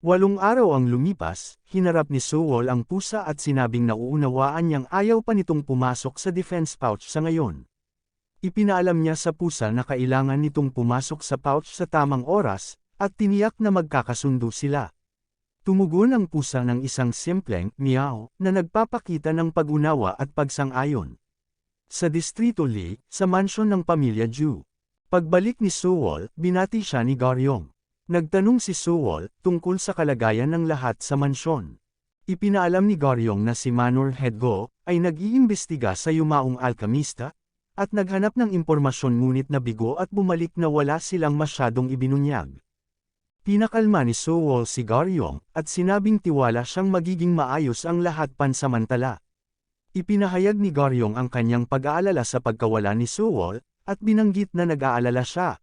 8 araw ang lumipas, hinarap ni Sewol ang pusa at sinabing nauunawaan niyang ayaw pa nitong pumasok sa defense pouch sa ngayon. Ipinaalam niya sa pusa na kailangan nitong pumasok sa pouch sa tamang oras, at tiniyak na magkakasundo sila. Tumugon ang pusa ng isang simpleng meow na nagpapakita ng pag-unawa at pagsang-ayon. Sa Distrito Li, sa mansyon ng pamilya Ju. Pagbalik ni Sewol, binati siya ni Garyong. Nagtanong si Sewol tungkol sa kalagayan ng lahat sa mansyon. Ipinaalam ni Garyong na si Manor Headgo ay nag-iimbestiga sa yumaong alkamista, at naghanap ng impormasyon ngunit nabigo at bumalik na wala silang masyadong ibinunyag. Pinakalma ni Sewol si Garyong at sinabing tiwala siyang magiging maayos ang lahat pansamantala. Ipinahayag ni Garyong ang kanyang pag-aalala sa pagkawala ni Sewol, at binanggit na nag-aalala siya.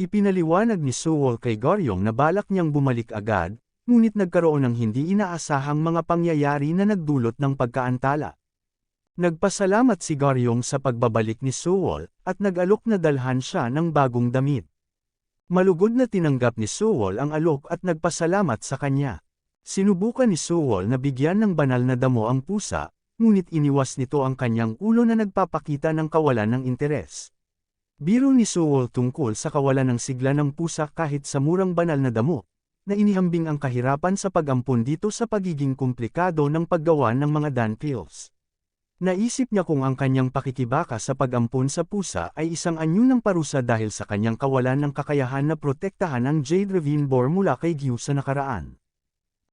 Ipinaliwanag ni Sewol kay Garyong na balak niyang bumalik agad, ngunit nagkaroon ng hindi inaasahang mga pangyayari na nagdulot ng pagkaantala. Nagpasalamat si Garyong sa pagbabalik ni Sewol, at nag-alok na dalhan siya ng bagong damit. Malugod na tinanggap ni Sewol ang alok at nagpasalamat sa kanya. Sinubukan ni Sewol na bigyan ng banal na damo ang pusa, ngunit iniwas nito ang kanyang ulo na nagpapakita ng kawalan ng interes. Biro ni Sewol tungkol sa kawalan ng sigla ng pusa kahit sa murang banal na damo, na inihambing ang kahirapan sa pag-ampon dito sa pagiging komplikado ng paggawa ng mga Dan pills. Naisip niya kung ang kanyang pakikibaka sa pag-ampon sa pusa ay isang anyo ng parusa dahil sa kanyang kawalan ng kakayahan na protektahan ang Jade Ravine Boar mula kay Gyu sa nakaraan.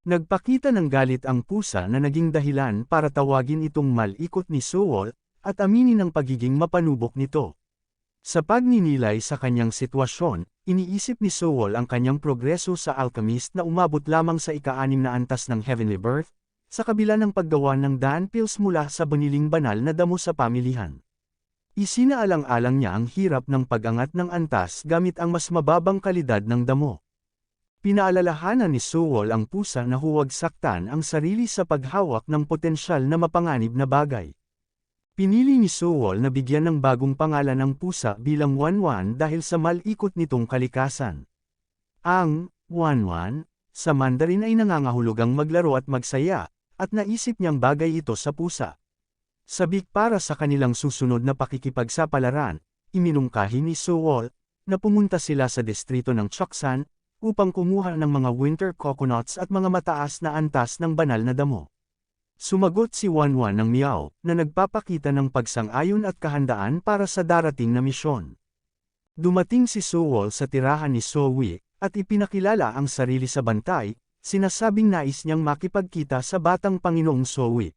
Nagpakita ng galit ang pusa na naging dahilan para tawagin itong malikot ni Sewol, at aminin ang pagiging mapanubok nito. Sa pagninilay sa kanyang sitwasyon, iniisip ni Sewol ang kanyang progreso sa alchemist na umabot lamang sa ika-6 na antas ng Heavenly Birth, sa kabila ng paggawa ng Dan pills mula sa baniling banal na damo sa pamilihan. Isinaalang-alang niya ang hirap ng pag-angat ng antas gamit ang mas mababang kalidad ng damo. Pinaalalahanan ni Sewol ang pusa na huwag saktan ang sarili sa paghawak ng potensyal na mapanganib na bagay. Pinili ni Sewol na bigyan ng bagong pangalan ang pusa bilang Wanwan dahil sa malikot nitong kalikasan. Ang Wanwan sa Mandarin ay nangangahulugang maglaro at magsaya, at naisip niyang bagay ito sa pusa. Sabik para sa kanilang susunod na pakikipagsapalaran, iminungkahi ni Sewol na pumunta sila sa distrito ng Choksan upang kumuha ng mga winter coconuts at mga mataas na antas ng banal na damo. Sumagot si Wanwan ng meow, na nagpapakita ng pagsang-ayon at kahandaan para sa darating na misyon. Dumating si Sewol sa tirahan ni Sowi, at ipinakilala ang sarili sa bantay, sinasabing nais niyang makipagkita sa batang Panginoong Sowi.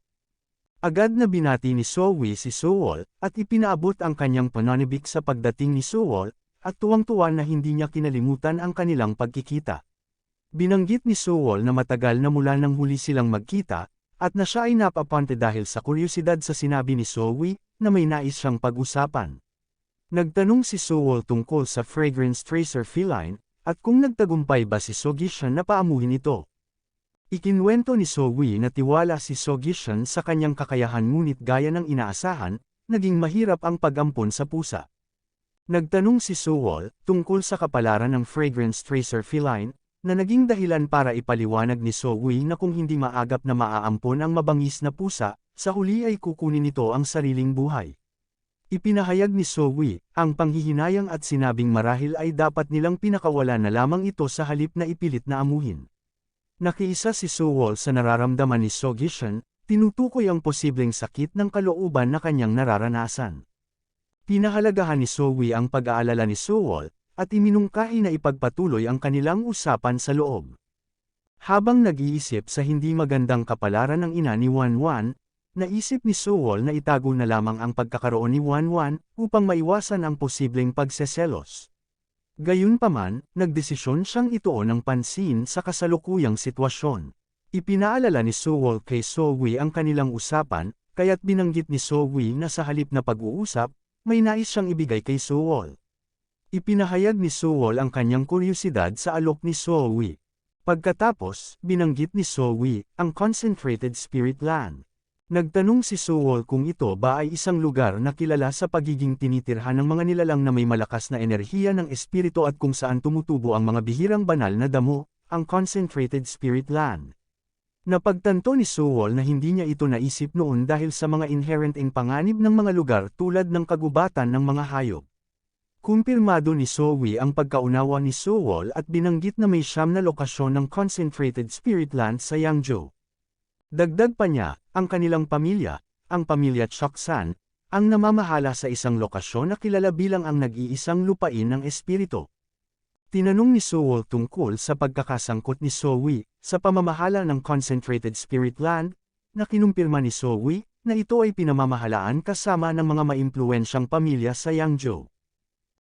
Agad na binati ni Sowi si Sewol, at ipinaabot ang kanyang pananibik sa pagdating ni Sewol, at tuwang-tuwa na hindi niya kinalimutan ang kanilang pagkikita. Binanggit ni Sewol na matagal na mula nang huli silang magkita, at na siya ay napapante dahil sa kuryosidad sa sinabi ni Sowi, na may nais siyang pag-usapan. Nagtanong si Sewol tungkol sa fragrance tracer feline, at kung nagtagumpay ba si Sogishan na paamuhin ito. Ikinwento ni Sowi na tiwala si Sogishan sa kanyang kakayahan ngunit gaya ng inaasahan, naging mahirap ang pag-ampon sa pusa. Nagtanong si Sewol tungkol sa kapalaran ng fragrance tracer feline, na naging dahilan para ipaliwanag ni Sowi na kung hindi maagap na maaampon ang mabangis na pusa, sa huli ay kukunin nito ang sariling buhay. Ipinahayag ni Sowi ang panghihinayang at sinabing marahil ay dapat nilang pinakawala na lamang ito sa halip na ipilit na amuhin. Nakiisa si Sewol sa nararamdaman ni Sogishan, tinutukoy ang posibleng sakit ng kalooban na kanyang nararanasan. Pinahalagahan ni Sowi ang pag-aalala ni Sewol, at iminungkahi na ipagpatuloy ang kanilang usapan sa loob. Habang nag-iisip sa hindi magandang kapalaran ng ina ni Wanwan, naisip ni Sewol na itago na lamang ang pagkakaroon ni Wanwan upang maiwasan ang posibleng pagseselos. Gayunpaman, nagdesisyon siyang ituon ng pansin sa kasalukuyang sitwasyon. Ipinaalala ni Sewol kay Sowi ang kanilang usapan, kaya't binanggit ni Sowi na sa halip na pag-uusap, may nais siyang ibigay kay Sewol. Ipinahayag ni Sewol ang kanyang kuryosidad sa alok ni Sowi. Pagkatapos, binanggit ni Sowi ang Concentrated Spirit Land. Nagtanong si Sewol kung ito ba ay isang lugar na kilala sa pagiging tinitirhan ng mga nilalang na may malakas na enerhiya ng espiritu at kung saan tumutubo ang mga bihirang banal na damo, ang Concentrated Spirit Land. Napagtanto ni Sewol na hindi niya ito naisip noon dahil sa mga inherent panganib ng mga lugar tulad ng kagubatan ng mga hayop. Kumpirmado ni Zoe ang pagkaunawa ni Sewol at binanggit na may 9 na lokasyon ng Concentrated Spirit Land sa Yangzhou. Dagdag pa niya, ang kanilang pamilya, ang pamilya Choksan, ang namamahala sa isang lokasyon na kilala bilang ang nag-iisang lupain ng espiritu. Tinanong ni Sewol tungkol sa pagkakasangkot ni Zoe sa pamamahala ng Concentrated Spirit Land, na kinumpirma ni Zoe na ito ay pinamamahalaan kasama ng mga maimpluwensyang pamilya sa Yangzhou.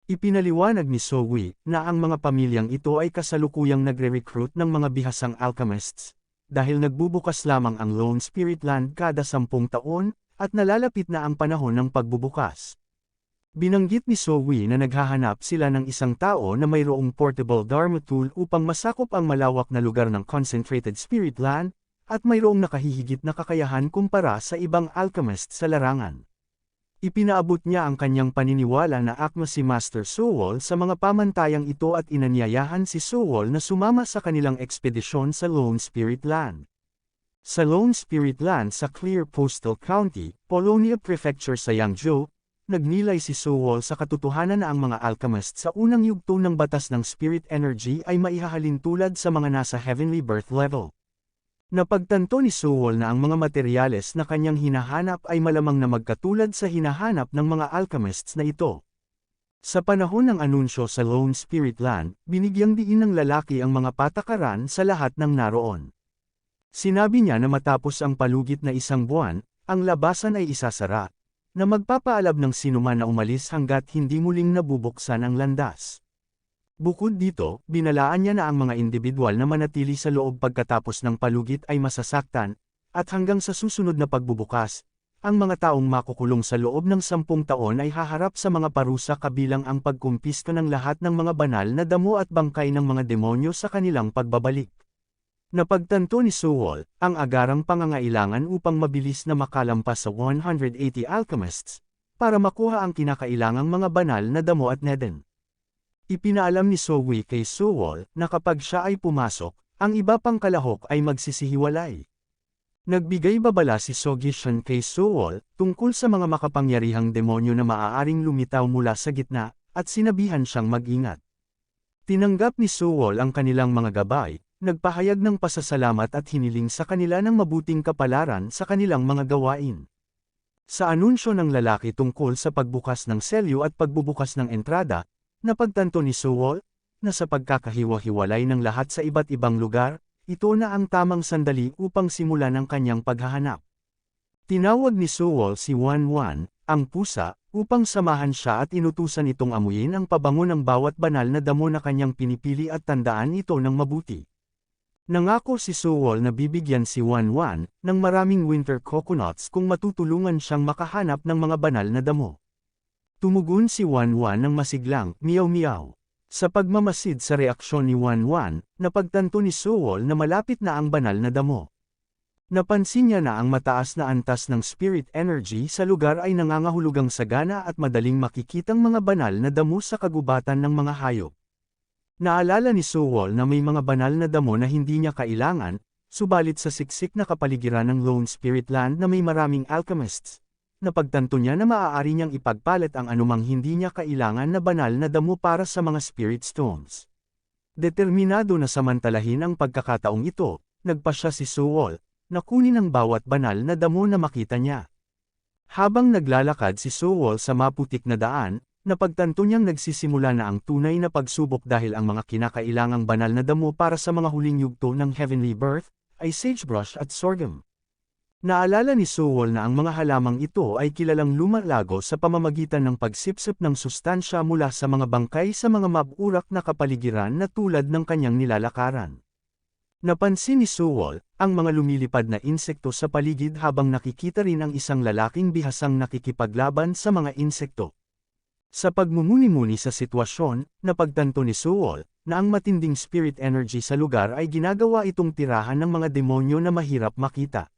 Ipinaliwanag ni Zoe na ang mga pamilyang ito ay kasalukuyang nagre-recruit ng mga bihasang alchemists, dahil nagbubukas lamang ang Lone Spirit Land kada 10 taon, at nalalapit na ang panahon ng pagbubukas. Binanggit ni Zoe na naghahanap sila ng isang tao na mayroong portable Dharma tool upang masakop ang malawak na lugar ng Concentrated Spirit Land, at mayroong nakahihigit na kakayahan kumpara sa ibang alchemist sa larangan. Ipinaabot niya ang kanyang paniniwala na akma si Master Sewol sa mga pamantayang ito at inanyayahan si Sewol na sumama sa kanilang ekspedisyon sa Lone Spirit Land. Sa Lone Spirit Land sa Clear Postal County, Polonia Prefecture sa Yangzhou, nagnilay si Sewol sa katotohanan na ang mga alchemist sa unang yugto ng batas ng spirit energy ay maihahalin tulad sa mga nasa heavenly birth level. Napagtanto ni Sewol na ang mga materyales na kanyang hinahanap ay malamang na magkatulad sa hinahanap ng mga alchemists na ito. Sa panahon ng anunsyo sa Lone Spirit Land, binigyang diin ng lalaki ang mga patakaran sa lahat ng naroon. Sinabi niya na matapos ang palugit na 1 buwan, ang labasan ay isasara, na magpapaalab ng sinuman na umalis hanggat hindi muling nabubuksan ang landas. Bukod dito, binalaan niya na ang mga individual na manatili sa loob pagkatapos ng palugit ay masasaktan, at hanggang sa susunod na pagbubukas, ang mga taong makukulong sa loob ng 10 taon ay haharap sa mga parusa kabilang ang pagkumpiska ng lahat ng mga banal na damo at bangkay ng mga demonyo sa kanilang pagbabalik. Napagtanto ni Sewol ang agarang pangangailangan upang mabilis na makalampas sa 180 alchemists, para makuha ang kinakailangang mga banal na damo at neden. Ipinaalam ni Zoe kay Sewol na kapag siya ay pumasok, ang iba pang kalahok ay magsisihiwalay. Nagbigay babala si Sogishan kay Sewol tungkol sa mga makapangyarihang demonyo na maaaring lumitaw mula sa gitna, at sinabihan siyang mag-ingat. Tinanggap ni Sewol ang kanilang mga gabay, nagpahayag ng pasasalamat at hiniling sa kanila ng mabuting kapalaran sa kanilang mga gawain. Sa anunsyo ng lalaki tungkol sa pagbukas ng selyo at pagbubukas ng entrada, napagtanto ni Sewol na sa pagkakahiwa-hiwalay ng lahat sa iba't ibang lugar, ito na ang tamang sandali upang simulan ang kanyang paghahanap. Tinawag ni Sewol si Wanwan, ang pusa, upang samahan siya at inutusan itong amuyin ang pabango ng bawat banal na damo na kanyang pinipili at tandaan ito ng mabuti. Nangako si Sewol na bibigyan si Wanwan ng maraming winter coconuts kung matutulungan siyang makahanap ng mga banal na damo. Tumugon si Wanwan ng masiglang, miyaw-miyaw. Sa pagmamasid sa reaksyon ni Wanwan, napagtanto ni Sewol na malapit na ang banal na damo. Napansin niya na ang mataas na antas ng spirit energy sa lugar ay nangangahulugang sagana at madaling makikitang mga banal na damo sa kagubatan ng mga hayop. Naalala ni Sewol na may mga banal na damo na hindi niya kailangan, subalit sa siksik na kapaligiran ng Lone Spirit Land na may maraming alchemists, napagtanto niya na maaari niyang ipagpalit ang anumang hindi niya kailangan na banal na damo para sa mga spirit stones. Determinado na samantalahin ang pagkakataong ito, nagpasya si Sewol na kunin ang bawat banal na damo na makita niya. Habang naglalakad si Sewol sa maputik na daan, napagtanto niyang nagsisimula na ang tunay na pagsubok dahil ang mga kinakailangang banal na damo para sa mga huling yugto ng Heavenly Birth ay sagebrush at sorghum. Naalala ni Sewol na ang mga halamang ito ay kilalang lumalago sa pamamagitan ng pagsipsip ng sustansya mula sa mga bangkay sa mga maburak na kapaligiran na tulad ng kanyang nilalakaran. Napansin ni Sewol ang mga lumilipad na insekto sa paligid habang nakikita rin ang isang lalaking bihasang nakikipaglaban sa mga insekto. Sa pagmumuni-muni sa sitwasyon, napagtanto ni Sewol na ang matinding spirit energy sa lugar ay ginagawa itong tirahan ng mga demonyo na mahirap makita.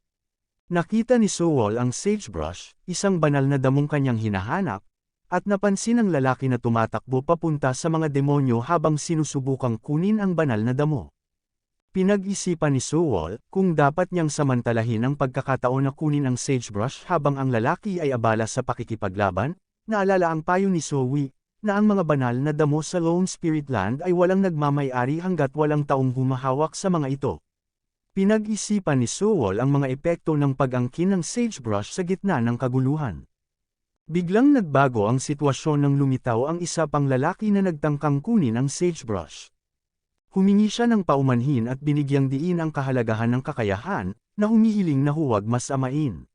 Nakita ni Sewol ang sagebrush, isang banal na damong kanyang hinahanap, at napansin ang lalaki na tumatakbo papunta sa mga demonyo habang sinusubukang kunin ang banal na damo. Pinag-isipan ni Sewol kung dapat niyang samantalahin ang pagkakataon na kunin ang sagebrush habang ang lalaki ay abala sa pakikipaglaban. Naalala ang payo ni Zoe, na ang mga banal na damo sa Lone Spirit Land ay walang nagmamay-ari hanggat walang taong humahawak sa mga ito. Pinag-isipan ni Sewol ang mga epekto ng pag-angkin ng sagebrush sa gitna ng kaguluhan. Biglang nagbago ang sitwasyon nang lumitaw ang isa pang lalaki na nagtangkang kunin ang sagebrush. Humingi siya ng paumanhin at binigyang diin ang kahalagahan ng kakayahan, na humihiling na huwag masamain.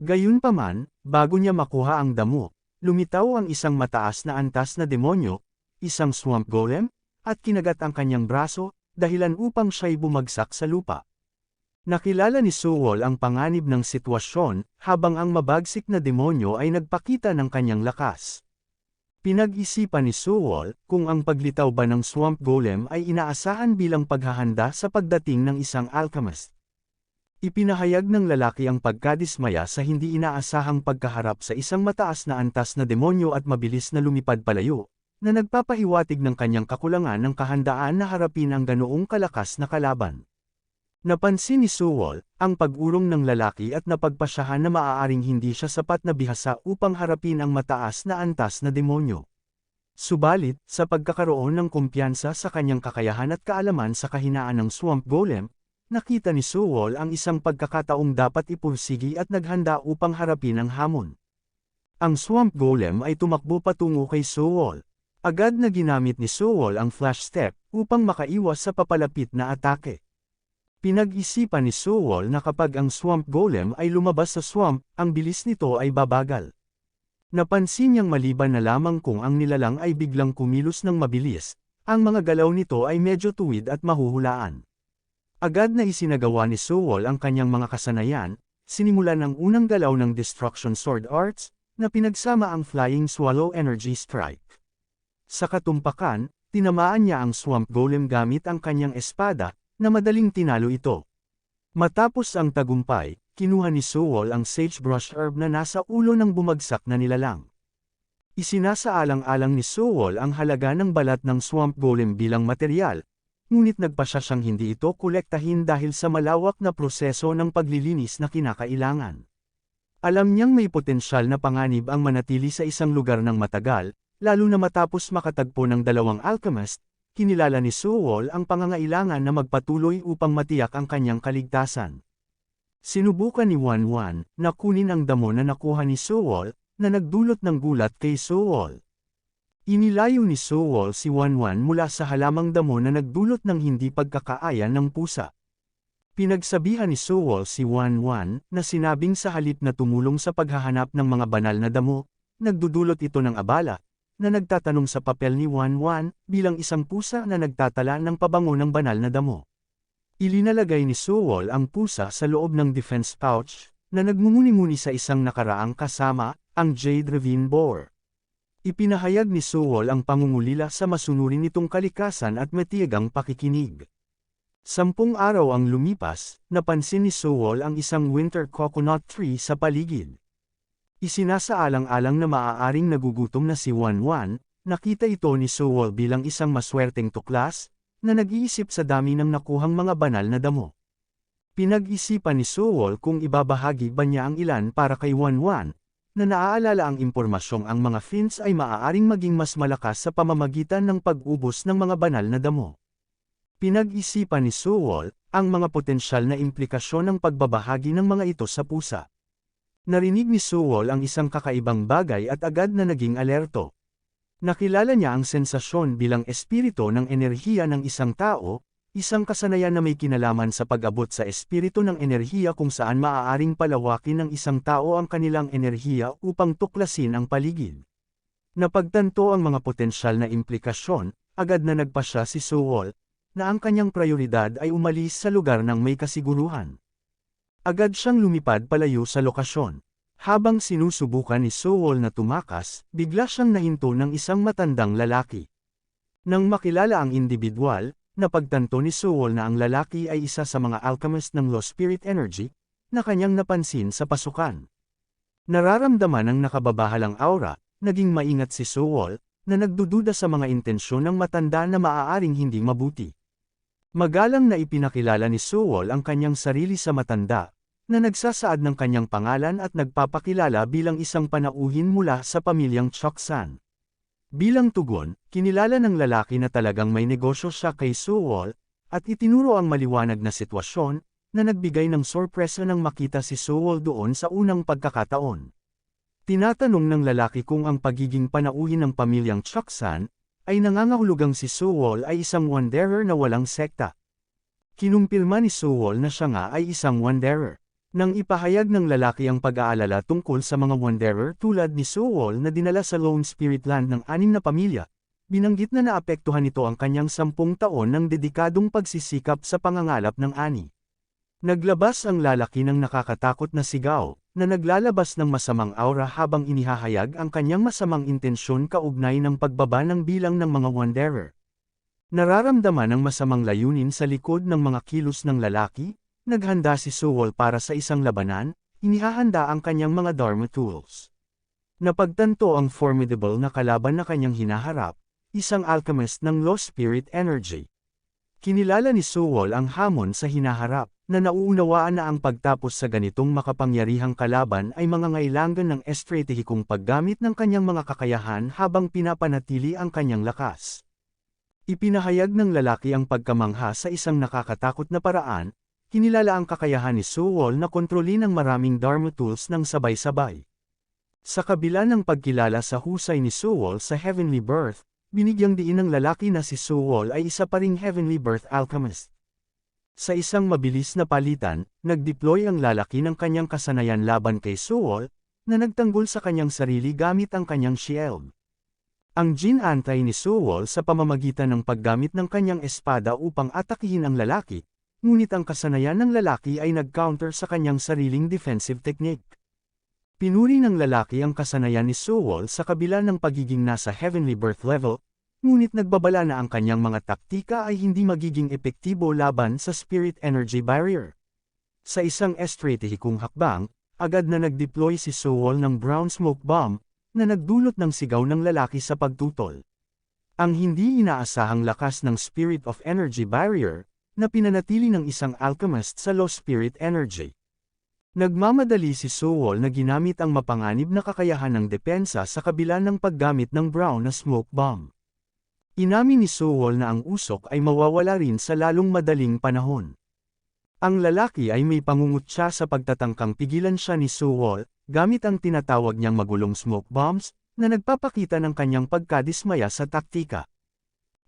Gayunpaman, bago niya makuha ang damo, lumitaw ang isang mataas na antas na demonyo, isang swamp golem, at kinagat ang kanyang braso, dahilan upang siya'y bumagsak sa lupa. Nakilala ni Sewol ang panganib ng sitwasyon, habang ang mabagsik na demonyo ay nagpakita ng kanyang lakas. Pinag-isipan ni Sewol kung ang paglitaw ba ng swamp golem ay inaasahan bilang paghahanda sa pagdating ng isang alchemist. Ipinahayag ng lalaki ang pagkadismaya sa hindi inaasahang pagkaharap sa isang mataas na antas na demonyo at mabilis na lumipad palayo, na nagpapahiwatig ng kanyang kakulangan ng kahandaan na harapin ang ganoong kalakas na kalaban. Napansin ni Sewol ang pag-urong ng lalaki at napagpasyahan na maaaring hindi siya sapat na bihasa upang harapin ang mataas na antas na demonyo. Subalit, sa pagkakaroon ng kumpiyansa sa kanyang kakayahan at kaalaman sa kahinaan ng swamp golem, nakita ni Sewol ang isang pagkakataong dapat ipursigi at naghanda upang harapin ang hamon. Ang swamp golem ay tumakbo patungo kay Sewol. Agad na ginamit ni Sewol ang flash step upang makaiwas sa papalapit na atake. Pinag-isipan ni Sewol na kapag ang swamp golem ay lumabas sa swamp, ang bilis nito ay babagal. Napansin niyang maliban na lamang kung ang nilalang ay biglang kumilos ng mabilis, ang mga galaw nito ay medyo tuwid at mahuhulaan. Agad na isinagawa ni Sewol ang kanyang mga kasanayan, sinimulan ang unang galaw ng Destruction Sword Arts, na pinagsama ang Flying Swallow Energy Strike. Sa katumpakan, tinamaan niya ang swamp golem gamit ang kanyang espada, na madaling tinalo ito. Matapos ang tagumpay, kinuha ni Sewol ang sagebrush herb na nasa ulo ng bumagsak na nilalang. Isinasaalang-alang ni Sewol ang halaga ng balat ng swamp golem bilang material, ngunit nagpasya siyang hindi ito kolektahin dahil sa malawak na proseso ng paglilinis na kinakailangan. Alam niyang may potensyal na panganib ang manatili sa isang lugar ng matagal, lalo na matapos makatagpo ng dalawang alchemist. Kinilala ni Sewol ang pangangailangan na magpatuloy upang matiyak ang kanyang kaligtasan. Sinubukan ni Wanwan na kunin ang damo na nakuha ni Sewol, na nagdulot ng gulat kay Sewol. Inilayo ni Sewol si Wanwan mula sa halamang damo na nagdulot ng hindi pagkakaaya ng pusa. Pinagsabihan ni Sewol si Wanwan na sinabing sa halip na tumulong sa paghahanap ng mga banal na damo, nagdudulot ito ng abala, na nagtatanong sa papel ni Wanwan bilang isang pusa na nagtatala ng pabango ng banal na damo. Ilinalagay ni Sewol ang pusa sa loob ng defense pouch, na nagmumuni-muni sa isang nakaraang kasama, ang Jade Ravine Boar. Ipinahayag ni Sewol ang pangungulila sa masunurin nitong kalikasan at matiyagang pakikinig. 10 araw ang lumipas, napansin ni Sewol ang isang winter coconut tree sa paligid. Isinasaalang-alang na maaaring nagugutom na si Wanwan, nakita ito ni Sewol bilang isang maswerteng tuklas, na nag-iisip sa dami ng nakuhang mga banal na damo. Pinag-isipan ni Sewol kung ibabahagi ba niya ang ilan para kay Wanwan, na naaalala ang impormasyong ang mga fins ay maaaring maging mas malakas sa pamamagitan ng pag-ubos ng mga banal na damo. Pinag-isipan ni Sewol ang mga potensyal na implikasyon ng pagbabahagi ng mga ito sa pusa. Narinig ni Sewol ang isang kakaibang bagay at agad na naging alerto. Nakilala niya ang sensasyon bilang espiritu ng enerhiya ng isang tao, isang kasanayan na may kinalaman sa pag-abot sa espiritu ng enerhiya kung saan maaaring palawakin ng isang tao ang kanilang enerhiya upang tuklasin ang paligid. Napagtanto ang mga potensyal na implikasyon, agad na nagpasya si Sewol, na ang kanyang prioridad ay umalis sa lugar ng may kasiguruhan. Agad siyang lumipad palayo sa lokasyon. Habang sinusubukan ni Sewol na tumakas, bigla siyang nahinto ng isang matandang lalaki. Nang makilala ang individual, napagtanto ni Sewol na ang lalaki ay isa sa mga alchemist ng Low Spirit Energy, na kanyang napansin sa pasukan. Nararamdaman ng nakababahalang aura, naging maingat si Sewol, na nagdududa sa mga intensyon ng matanda na maaaring hindi mabuti. Magalang na ipinakilala ni Sewol ang kanyang sarili sa matanda, na nagsasaad ng kanyang pangalan at nagpapakilala bilang isang panauhin mula sa pamilyang Choksan. Bilang tugon, kinilala ng lalaki na talagang may negosyo siya kay Sewol, at itinuro ang maliwanag na sitwasyon, na nagbigay ng sorpresa nang makita si Sewol doon sa unang pagkakataon. Tinatanong ng lalaki kung ang pagiging panauhin ng pamilyang Choksan, ay nangangahulugang si Sewol ay isang wanderer na walang sekta. Kinumpirma ni Sewol na siya nga ay isang wanderer. Nang ipahayag ng lalaki ang pag-aalala tungkol sa mga wanderer tulad ni Sewol na dinala sa Lone Spirit Land ng 6 na pamilya, binanggit na naapektuhan nito ang kanyang 10 taon ng dedikadong pagsisikap sa pangangalap ng ani. Naglabas ang lalaki ng nakakatakot na sigaw, na naglalabas ng masamang aura habang inihahayag ang kanyang masamang intensyon kaugnay ng pagbaba ng bilang ng mga wanderer. Nararamdaman ang masamang layunin sa likod ng mga kilos ng lalaki, naghanda si Sewol para sa isang labanan, inihahanda ang kanyang mga Dharma tools. Napagtanto ang formidable na kalaban na kanyang hinaharap, isang alchemist ng low spirit energy. Kinilala ni Sewol ang hamon sa hinaharap, na nauunawaan na ang pagtapos sa ganitong makapangyarihang kalaban ay mangangailangan ng estratehikong paggamit ng kanyang mga kakayahan habang pinapanatili ang kanyang lakas. Ipinahayag ng lalaki ang pagkamangha sa isang nakakatakot na paraan, kinilala ang kakayahan ni Sewol na kontrolin ang maraming Dharma tools ng sabay-sabay. Sa kabila ng pagkilala sa husay ni Sewol sa Heavenly Birth, binigyang diin ng lalaki na si Sewol ay isa pa ring Heavenly Birth alchemist. Sa isang mabilis na palitan, nag-deploy ang lalaki ng kanyang kasanayan laban kay Sewol, na nagtanggol sa kanyang sarili gamit ang kanyang shield. Ang ginantay ni Sewol sa pamamagitan ng paggamit ng kanyang espada upang atakihin ang lalaki, ngunit ang kasanayan ng lalaki ay nag-counter sa kanyang sariling defensive technique. Pinuri ng lalaki ang kasanayan ni Sewol sa kabila ng pagiging nasa Heavenly Birth level, ngunit nagbabala na ang kanyang mga taktika ay hindi magiging epektibo laban sa Spirit Energy Barrier. Sa isang estratehikong hakbang, agad na nag-deploy si Sewol ng Brown Smoke Bomb, na nagdulot ng sigaw ng lalaki sa pagtutol. Ang hindi inaasahang lakas ng Spirit of Energy Barrier, na pinanatili ng isang alchemist sa low spirit energy. Nagmamadali si Sewol na ginamit ang mapanganib na kakayahan ng depensa sa kabila ng paggamit ng Brown na Smoke Bomb. Inamin ni Sewol na ang usok ay mawawala rin sa lalong madaling panahon. Ang lalaki ay may pangungutya sa pagtatangkang pigilan siya ni Sewol, gamit ang tinatawag niyang magulong smoke bombs, na nagpapakita ng kanyang pagkadismaya sa taktika.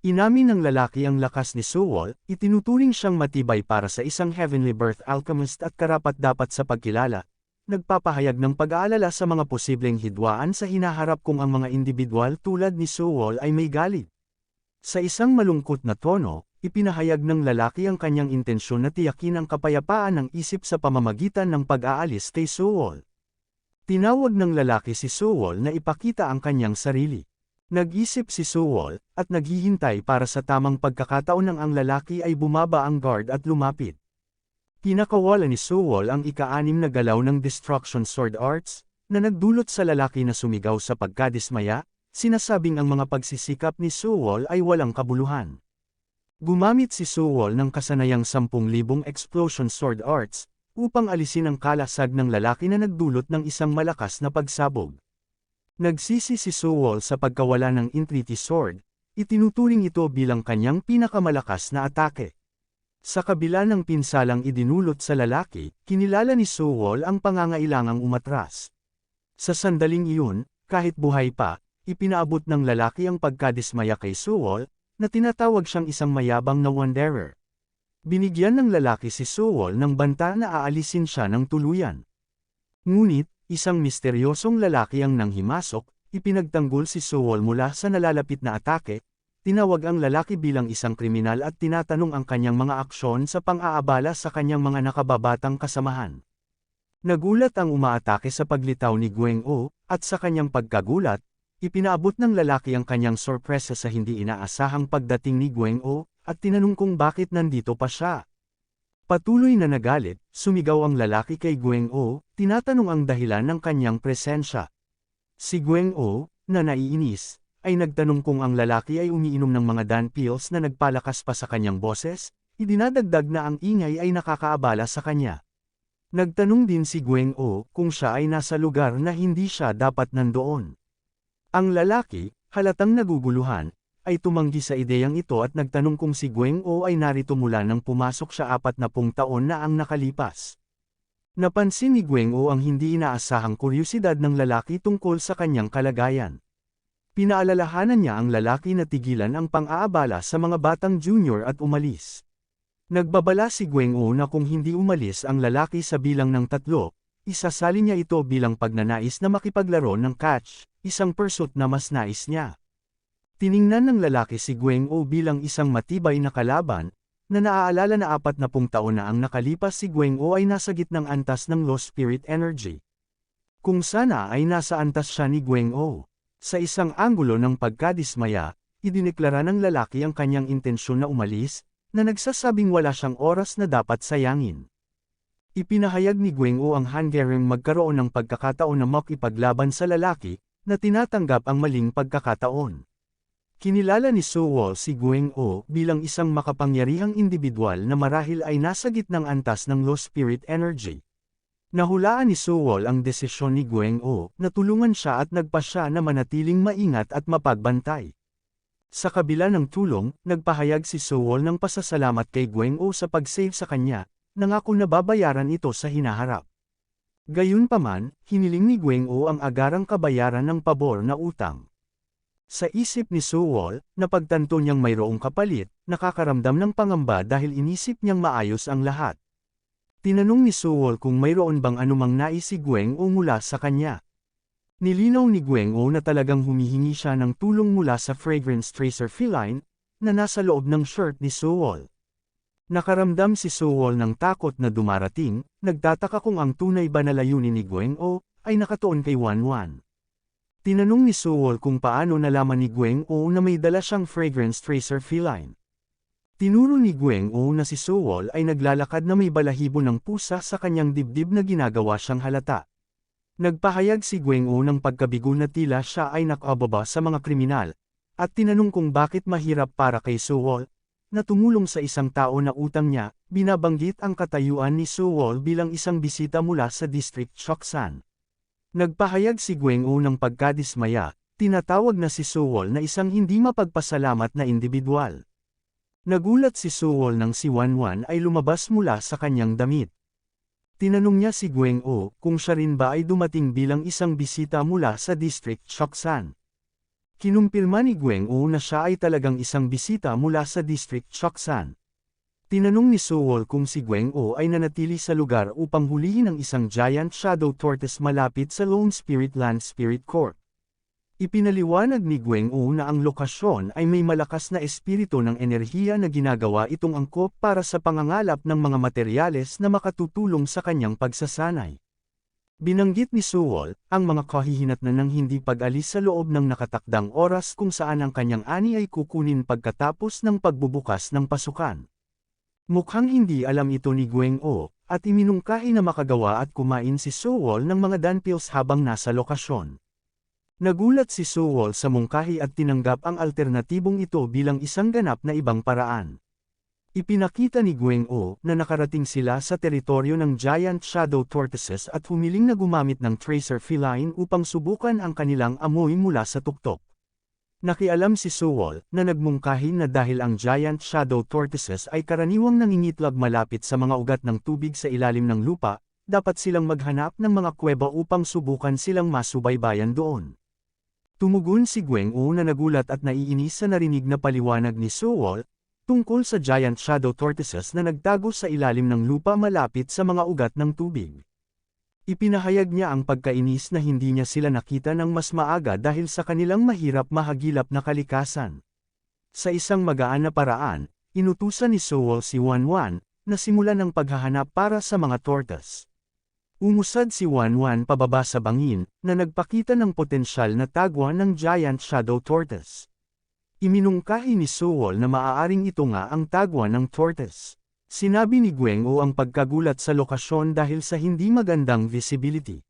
Inamin ng lalaki ang lakas ni Sewol, itinuturing siyang matibay para sa isang Heavenly Birth alchemist at karapat-dapat sa pagkilala, nagpapahayag ng pag-aalala sa mga posibleng hidwaan sa hinaharap kung ang mga individual tulad ni Sewol ay may galit. Sa isang malungkot na tono, ipinahayag ng lalaki ang kanyang intensyon na tiyakin ang kapayapaan ng isip sa pamamagitan ng pag-aalis kay Sewol. Tinawag ng lalaki si Sewol na ipakita ang kanyang sarili. Nag-isip si Sewol, at naghihintay para sa tamang pagkakataon nang ang lalaki ay bumaba ang guard at lumapit. Pinakawala ni Sewol ang ika-6 na galaw ng Destruction Sword Arts, na nagdulot sa lalaki na sumigaw sa pagkadismaya, sinasabing ang mga pagsisikap ni Sewol ay walang kabuluhan. Gumamit si Sewol ng kasanayang 10,000 Explosion Sword Arts, upang alisin ang kalasag ng lalaki na nagdulot ng isang malakas na pagsabog. Nagsisi si Sewol sa pagkawala ng Infinity Sword, itinuturing ito bilang kanyang pinakamalakas na atake. Sa kabila ng pinsalang idinulot sa lalaki, kinilala ni Sewol ang pangangailangang umatras. Sa sandaling iyon, kahit buhay pa, ipinaabot ng lalaki ang pagkadismaya kay Sewol, na tinatawag siyang isang mayabang na wanderer. Binigyan ng lalaki si Sewol ng banta na aalisin siya ng tuluyan. Ngunit, isang misteryosong lalaki ang nanghimasok, ipinagtanggol si Sewol mula sa nalalapit na atake, tinawag ang lalaki bilang isang kriminal at tinatanong ang kanyang mga aksyon sa pang-aabala sa kanyang mga nakababatang kasamahan. Nagulat ang umaatake sa paglitaw ni Gweng-o, at sa kanyang pagkagulat, ipinaabot ng lalaki ang kanyang sorpresa sa hindi inaasahang pagdating ni Gweng-o, at tinanong kung bakit nandito pa siya. Patuloy na nagalit, sumigaw ang lalaki kay Gweng-o, tinatanong ang dahilan ng kanyang presensya. Si Gweng-o, na naiinis, ay nagtanong kung ang lalaki ay umiinom ng mga Dan pills na nagpalakas pa sa kanyang boses, idinadagdag na ang ingay ay nakakaabala sa kanya. Nagtanong din si Gweng-o kung siya ay nasa lugar na hindi siya dapat nandoon. Ang lalaki, halatang naguguluhan, ay tumanggi sa ideyang ito at nagtanong kung si Gweng-o ay narito mula nang pumasok siya 40 taon na ang nakalipas. Napansin ni Gweng-o ang hindi inaasahang kuryusidad ng lalaki tungkol sa kanyang kalagayan. Pinaalalahanan niya ang lalaki na tigilan ang pang-aabala sa mga batang junior at umalis. Nagbabala si Gweng-o na kung hindi umalis ang lalaki sa bilang ng 3, isasali niya ito bilang pagnanais na makipaglaro ng catch, isang pursuit na mas nais niya. Tiningnan ng lalaki si Gweng-o bilang isang matibay na kalaban, na naaalala na 40 taon na ang nakalipas si Gweng-o ay nasa gitnang antas ng low spirit energy. Kung sana ay nasa antas siya ni Gweng-o. Sa isang anggulo ng pagkadismaya, idineklara ng lalaki ang kanyang intensyon na umalis, na nagsasabing wala siyang oras na dapat sayangin. Ipinahayag ni Gweng-o ang hanggaring magkaroon ng pagkakataon na makipaglaban sa lalaki, na tinatanggap ang maling pagkakataon. Kinilala ni Sewol si Gweng-o bilang isang makapangyarihang individual na marahil ay nasa gitnang antas ng low spirit energy. Nahulaan ni Sewol ang desisyon ni Gweng-o na tulungan siya at nagpasya na manatiling maingat at mapagbantay. Sa kabila ng tulong, nagpahayag si Sewol ng pasasalamat kay Gweng-o sa pag-save sa kanya, nangako na babayaran ito sa hinaharap. Gayunpaman, hiniling ni Gweng-o ang agarang kabayaran ng pabor na utang. Sa isip ni Sewol, napagtanto niyang mayroong kapalit, nakakaramdam ng pangamba dahil inisip niyang maayos ang lahat. Tinanong ni Sewol kung mayroon bang anumang nais si Gweng-o mula sa kanya. Nilinaw ni Gweng-o na talagang humihingi siya ng tulong mula sa fragrance tracer feline, na nasa loob ng shirt ni Sewol. Nakaramdam si Sewol ng takot na dumarating, nagtataka kung ang tunay ba na layunin ni Gweng-o ay nakatuon kay Wanwan. Tinanong ni Sewol kung paano nalaman ni Gweng-o na may dala siyang fragrance tracer feline. Tinuro ni Gweng-o na si Sewol ay naglalakad na may balahibo ng pusa sa kanyang dibdib na ginagawa siyang halata. Nagpahayag si Gweng-o ng pagkabigo na tila siya ay nakababa sa mga kriminal, at tinanong kung bakit mahirap para kay Sewol, na tumulong sa isang tao na utang niya, binabanggit ang katayuan ni Sewol bilang isang bisita mula sa District Choksan. Nagpahayag si Gweng-o ng pagkadismaya, tinatawag na si Sewol na isang hindi mapagpasalamat na individual. Nagulat si Sewol nang si Wanwan ay lumabas mula sa kanyang damit. Tinanong niya si Gweng-o kung siya rin ba ay dumating bilang isang bisita mula sa District Choksan. Kinumpirma ni Gweng-o na siya ay talagang isang bisita mula sa District Choksan. Tinanong ni Sewol kung si Gweng-o ay nanatili sa lugar upang hulihin ang isang giant shadow tortoise malapit sa Lone Spirit Land Spirit Court. Ipinaliwanag ni Gweng-o na ang lokasyon ay may malakas na espiritu ng enerhiya na ginagawa itong angkop para sa pangangalap ng mga materyales na makatutulong sa kanyang pagsasanay. Binanggit ni Sewol ang mga kahihinatnan ng hindi pag-alis sa loob ng nakatakdang oras kung saan ang kanyang ani ay kukunin pagkatapos ng pagbubukas ng pasukan. Mukhang hindi alam ito ni Gweng-o, at iminungkahi na makagawa at kumain si Sewol ng mga danpils habang nasa lokasyon. Nagulat si Sewol sa mungkahi at tinanggap ang alternatibong ito bilang isang ganap na ibang paraan. Ipinakita ni Gweng-o na nakarating sila sa teritoryo ng giant shadow tortoises at humiling na gumamit ng tracer feline upang subukan ang kanilang amoy mula sa tuktok. Nakialam si Sewol na nagmungkahi na dahil ang giant shadow tortoises ay karaniwang nangingitlog malapit sa mga ugat ng tubig sa ilalim ng lupa, dapat silang maghanap ng mga kuweba upang subukan silang masubaybayan doon. Tumugon si Gweng-o na nagulat at naiinis sa narinig na paliwanag ni Sewol, tungkol sa giant shadow tortoises na nagtago sa ilalim ng lupa malapit sa mga ugat ng tubig. Ipinahayag niya ang pagkainis na hindi niya sila nakita ng mas maaga dahil sa kanilang mahirap mahagilap na kalikasan. Sa isang magaan na paraan, inutusan ni Sewol si Wanwan, na simulan ng paghahanap para sa mga tortoise. Umusad si Wanwan pababa sa bangin, na nagpakita ng potensyal na tagwan ng giant shadow tortoise. Iminungkahi ni Sewol na maaaring ito nga ang tagwan ng tortoise. Sinabi ni Gweng-o ang pagkagulat sa lokasyon dahil sa hindi magandang visibility.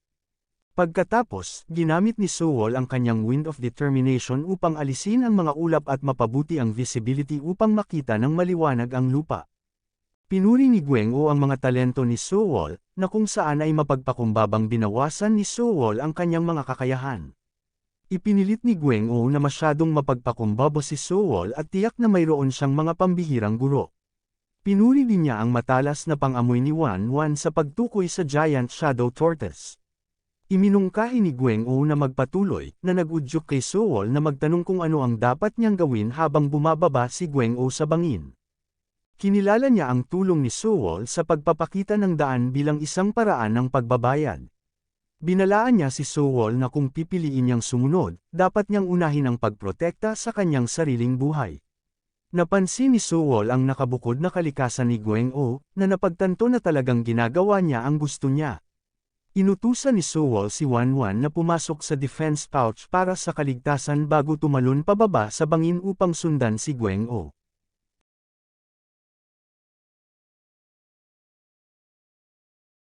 Pagkatapos, ginamit ni Sewol ang kanyang Wind of Determination upang alisin ang mga ulap at mapabuti ang visibility upang makita ng maliwanag ang lupa. Pinuri ni Gueng-o ang mga talento ni Sewol, na kung saan ay mapagpakumbabang binawasan ni Sewol ang kanyang mga kakayahan. Ipinilit ni Gueng-o na masyadong mapagpakumbaba si Sewol at tiyak na mayroon siyang mga pambihirang guro. Pinuri din niya ang matalas na pangamoy ni Wan Wan sa pagtukoy sa Giant Shadow Tortoise. Iminungkahi ni Gueng-o na magpatuloy, na nag-udyok kay Sewol na magtanong kung ano ang dapat niyang gawin habang bumababa si Gueng-o sa bangin. Kinilala niya ang tulong ni Sewol sa pagpapakita ng daan bilang isang paraan ng pagbabayad. Binalaan niya si Sewol na kung pipiliin niyang sumunod, dapat niyang unahin ang pagprotekta sa kanyang sariling buhay. Napansin ni Sewol ang nakabukod na kalikasan ni Gueng-o, na napagtanto na talagang ginagawa niya ang gusto niya. Inutusan ni Sewol si Wan Wan na pumasok sa defense pouch para sa kaligtasan bago tumalon pababa sa bangin upang sundan si Gueng-o.